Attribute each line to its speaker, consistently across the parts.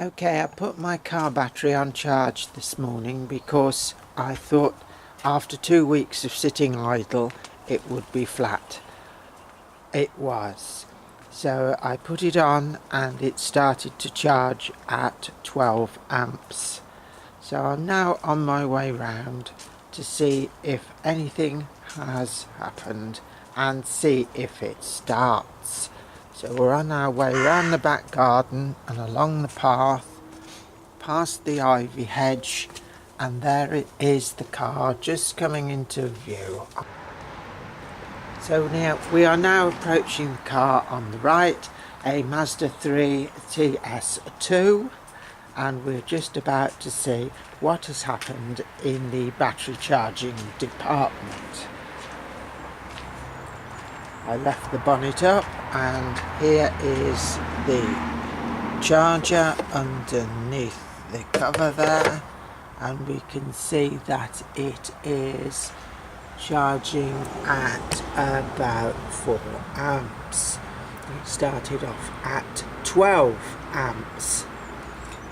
Speaker 1: Okay, I put my car battery on charge this morning because I thought after 2 weeks of sitting idle it would be flat. It was. So I put it on and it started to charge at 12 amps. So I'm now on my way round to see if anything has happened and see if it starts. So we're on our way round the back garden and along the path, past the ivy hedge, and there it is, the car just coming into view. So now we are now approaching the car on the right, a Mazda 3 TS2, and we're just about to see what has happened in the battery charging department. I left the bonnet up and here is the charger underneath the cover there, and we can see that it is charging at about 4 amps. It started off at 12 amps,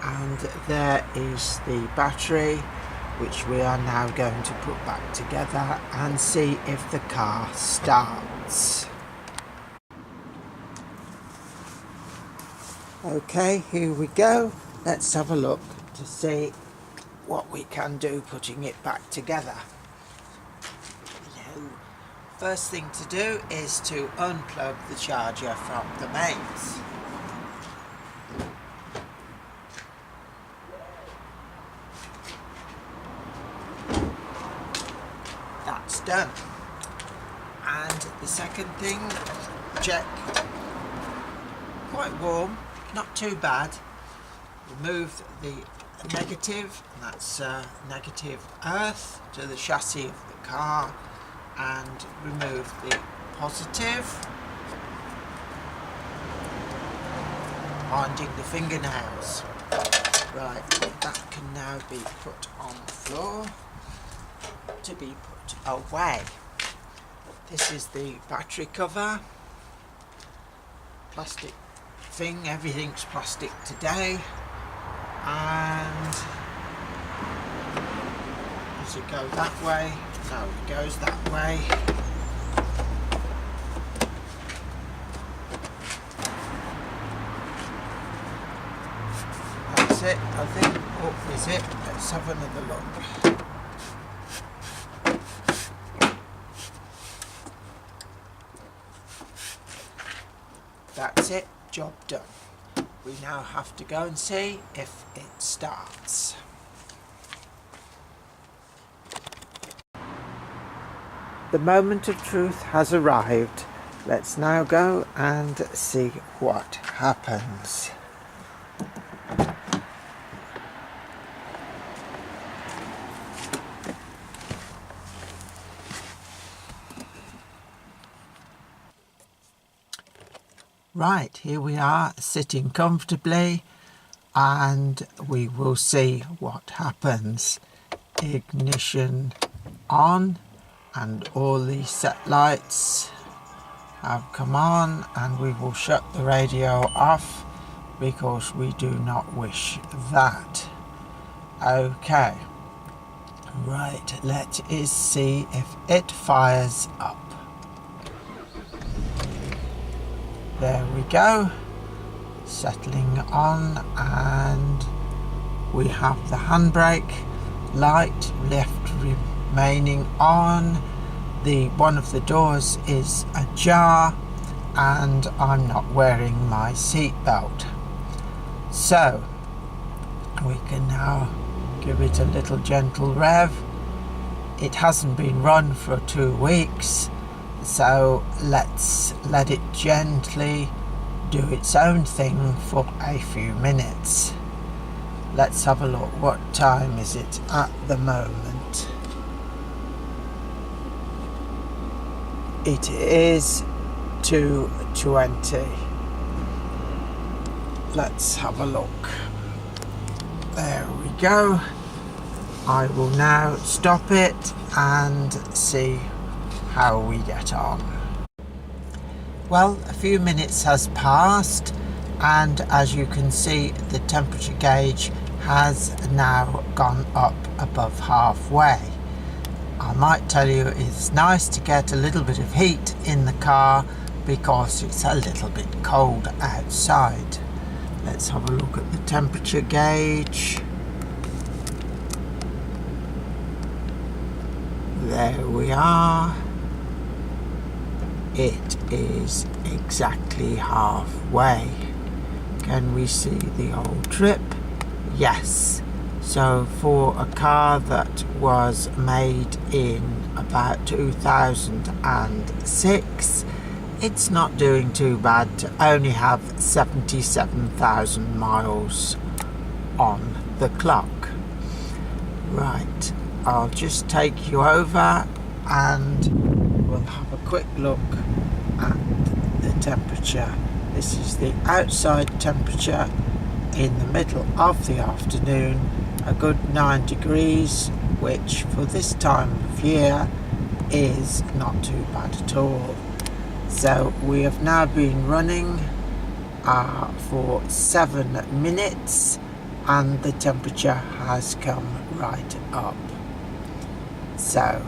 Speaker 1: and there is the battery, which we are now going to put back together and see if the car starts. Okay, here we go. Let's have a look to see what we can do putting it back together. First thing to do is to unplug the charger from the mains. That's done. And the second thing, check. Quite warm, not too bad. Remove the negative, and that's negative earth to the chassis of the car, and remove the positive, winding the fingernails. Right, that can now be put on the floor to be put away. This is the battery cover, plastic thing, everything's plastic today. And does it go that way? No, it goes that way. That's it, I think. Oh, is it? Let's have another look. That's it, job done. We now have to go and see if it starts. The moment of truth has arrived. Let's now go and see what happens. Right, here we are sitting comfortably, and we will see what happens. Ignition on, and all the set lights have come on, and we will shut the radio off because we do not wish that. Okay, right, let us see if it fires up. There we go, settling on, and we have the handbrake light left remaining on. One of the doors is ajar, and I'm not wearing my seatbelt. So we can now give it a little gentle rev. It hasn't been run for 2 weeks, so let's let it gently do its own thing for a few minutes. Let's have a look. What time is it at the moment? It is 2:20. Let's have a look. There we go. I will now stop it and see how we get on. Well, a few minutes has passed and as you can see, the temperature gauge has now gone up above halfway. I might tell you it's nice to get a little bit of heat in the car because it's a little bit cold outside. Let's have a look at the temperature gauge. There we are. It is exactly halfway. Can we see the old trip? Yes. So for a car that was made in about 2006, it's not doing too bad to only have 77,000 miles on the clock. Right, I'll just take you over and we'll have a quick look at the temperature. This is the outside temperature in the middle of the afternoon, a good 9 degrees, which for this time of year is not too bad at all. So we have now been running for 7 minutes and the temperature has come right up. So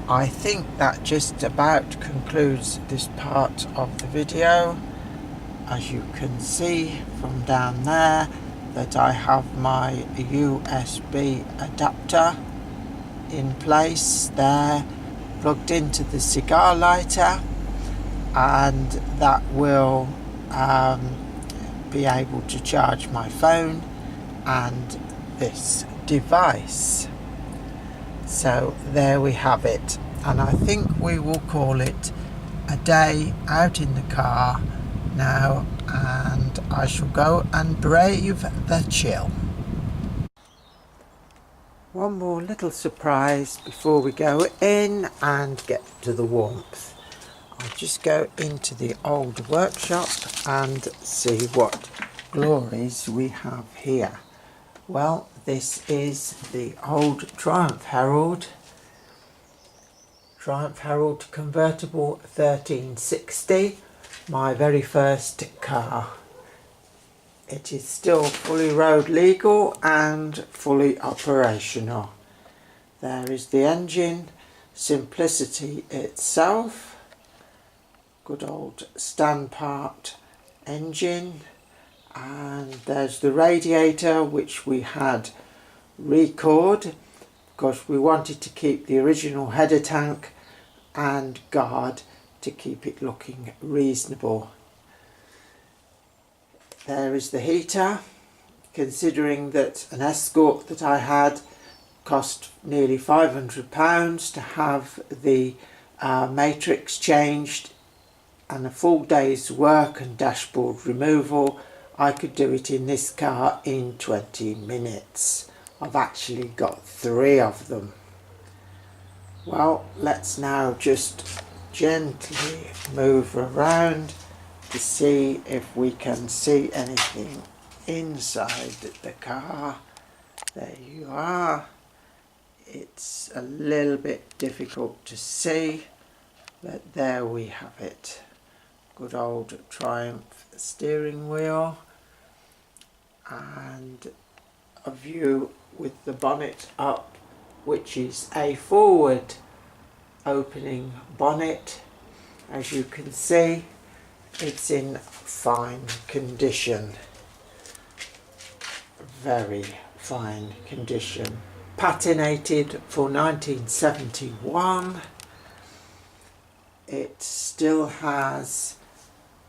Speaker 1: I think that just about concludes this part of the video. As you can see from down there, that I have my USB adapter in place there, plugged into the cigar lighter, and that will be able to charge my phone and this device. So there we have it, and I think we will call it a day out in the car now, and I shall go and brave the chill. One more little surprise before we go in and get to the warmth. I'll just go into the old workshop and see what glories we have here. Well, this is the old Triumph Herald convertible 1360, my very first car. It is still fully road legal and fully operational. There is the engine, simplicity itself, good old stand part engine, and there's the radiator, which we had recored because we wanted to keep the original header tank and guard to keep it looking reasonable. There is the heater, considering that an Escort that I had cost nearly £500 to have the matrix changed and a full day's work and dashboard removal. I could do it in this car in 20 minutes. I've actually got 3 of them. Well, let's now just gently move around to see if we can see anything inside the car. There you are. It's a little bit difficult to see, but there we have it. Good old Triumph steering wheel and a view with the bonnet up, which is a forward opening bonnet. As you can see, it's in fine condition, very fine condition. Patinated for 1971. It still has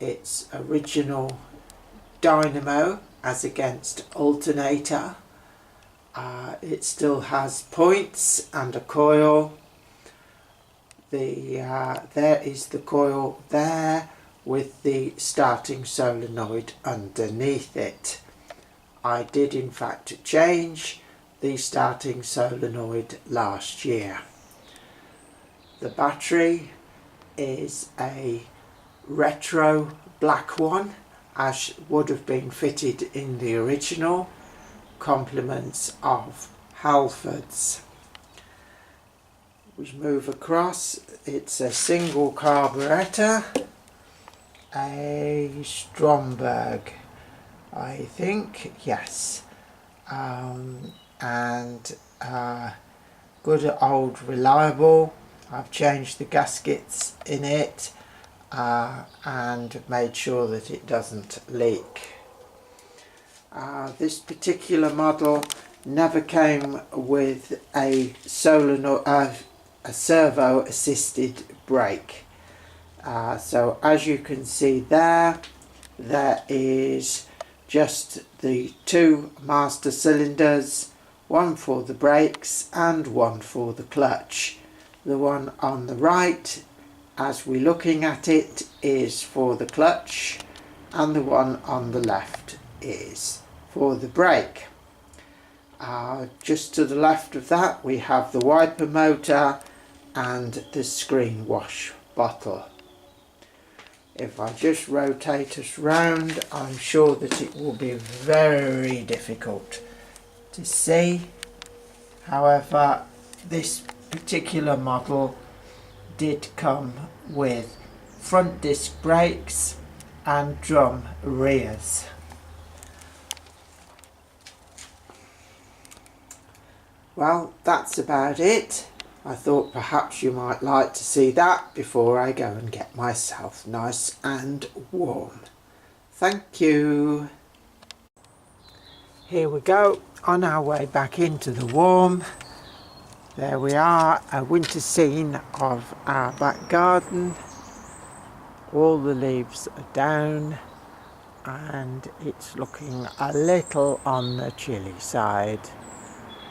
Speaker 1: its original dynamo as against alternator. It still has points and a coil. There is the coil there with the starting solenoid underneath it. I did in fact change the starting solenoid last year. The battery is a retro black one, as would have been fitted in the original, compliments of Halfords. We move across, it's a single carburettor, a Stromberg, I think, yes. And good old reliable. I've changed the gaskets in it and made sure that it doesn't leak. This particular model never came with a servo assisted brake. So as you can see there is just the two Mazda cylinders, one for the brakes and one for the clutch. The one on the right, as we're looking at it, is for the clutch, and the one on the left is for the brake. Just to the left of that we have the wiper motor and the screen wash bottle. If I just rotate us round, I'm sure that it will be very difficult to see. However, this particular model did come with front disc brakes and drum rears. Well, that's about it. I thought perhaps you might like to see that before I go and get myself nice and warm. Thank you. Here we go, on our way back into the warm. There we are, a winter scene of our back garden. All the leaves are down and it's looking a little on the chilly side.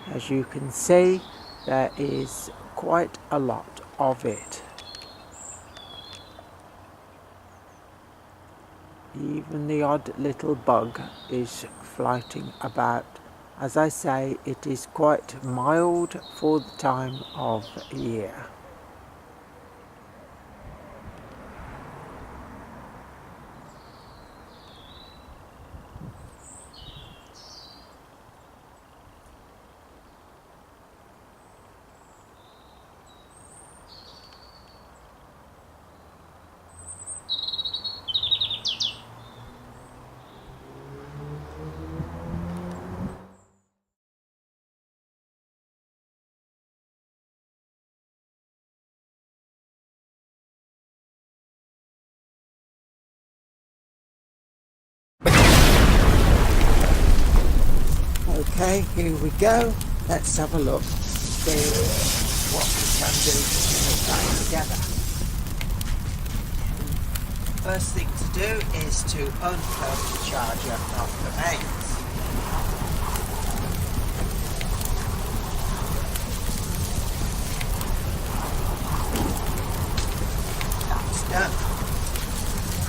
Speaker 1: As you can see, there is quite a lot of it. Even the odd little bug is floating about. As I say, it is quite mild for the time of year. Okay, here we go. Let's have a look, see what we can do to put that together. First thing to do is to unplug the charger off the mains. That's done.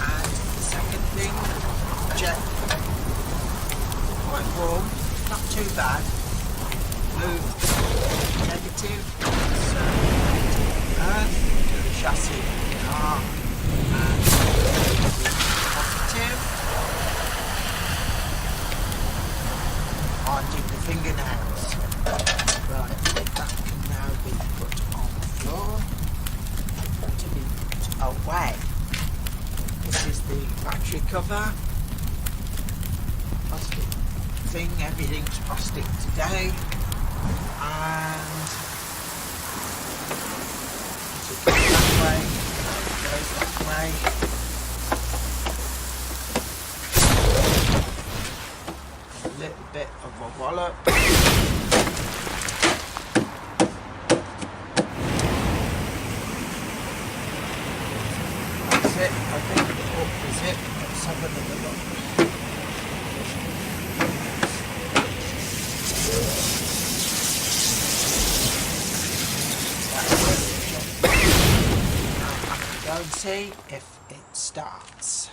Speaker 1: And the second thing, check. Quite warm. Not too bad. Move the negative, so and to the chassis of the car, and positive. Finding the fingernails. Right, that can now be put on the floor to be put away. This is the battery cover. Plastic thing, everything's plastic today, and it goes that way, it goes that way. A little bit of a wallop. That's it, I think the hook is it. Let's have another look. Go and see if it starts.